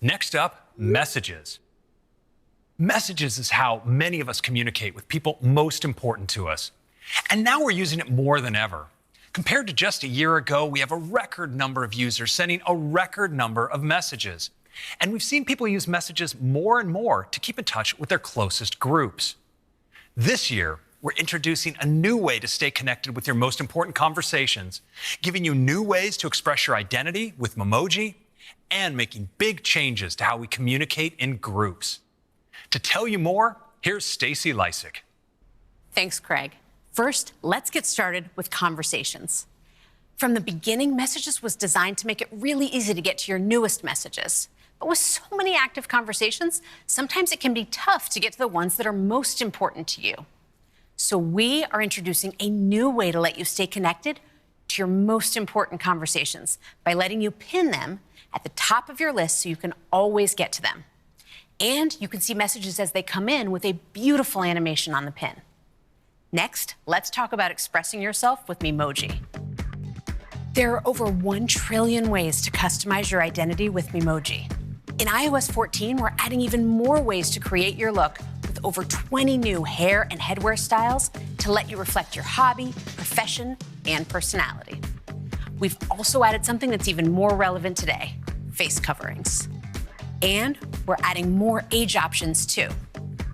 Next up, messages. Messages is how many of us communicate with people most important to us. And now we're using it more than ever. Compared to just a year ago, we have a record number of users sending a record number of messages. And we've seen people use messages more and more to keep in touch with their closest groups. This year, we're introducing a new way to stay connected with your most important conversations, giving you new ways to express your identity with Memoji, and making big changes to how we communicate in groups. To tell you more, here's Stacy Lysick. Thanks, Craig. First, let's get started with conversations. From the beginning, Messages was designed to make it really easy to get to your newest messages. But with so many active conversations, sometimes it can be tough to get to the ones that are most important to you. So we are introducing a new way to let you stay connected to your most important conversations by letting you pin them at the top of your list so you can always get to them. And you can see messages as they come in with a beautiful animation on the pin. Next, let's talk about expressing yourself with Memoji. There are over 1 trillion ways to customize your identity with Memoji. In iOS 14, we're adding even more ways to create your look with over 20 new hair and headwear styles to let you reflect your hobby, profession, and personality. We've also added something that's even more relevant today, face coverings. And we're adding more age options too.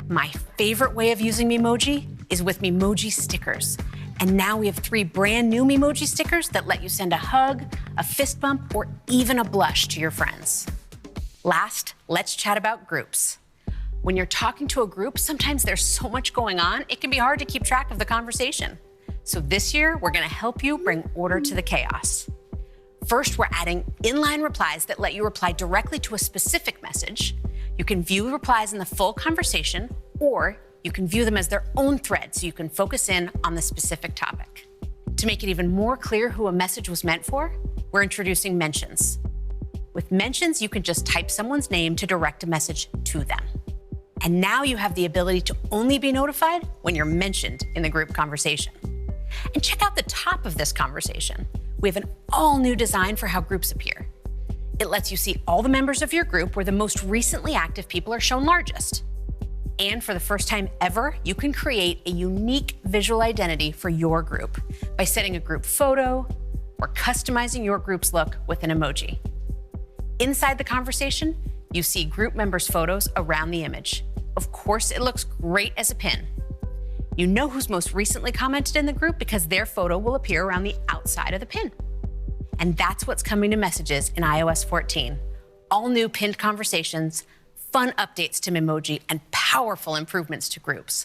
My favorite way of using Memoji is with Memoji stickers. And now we have 3 brand new Memoji stickers that let you send a hug, a fist bump, or even a blush to your friends. Last, let's chat about groups. When you're talking to a group, sometimes there's so much going on, it can be hard to keep track of the conversation. So this year, we're gonna help you bring order to the chaos. First, we're adding inline replies that let you reply directly to a specific message. You can view replies in the full conversation, or you can view them as their own thread so you can focus in on the specific topic. To make it even more clear who a message was meant for, we're introducing mentions. With mentions, you can just type someone's name to direct a message to them. And now you have the ability to only be notified when you're mentioned in the group conversation. And check out the top of this conversation. We have an all-new design for how groups appear. It lets you see all the members of your group where the most recently active people are shown largest. And for the first time ever, you can create a unique visual identity for your group by setting a group photo or customizing your group's look with an emoji. Inside the conversation, you see group members' photos around the image. Of course, it looks great as a pin. You know who's most recently commented in the group because their photo will appear around the outside of the pin. And that's what's coming to Messages in iOS 14. All new pinned conversations, fun updates to Memoji, and powerful improvements to groups.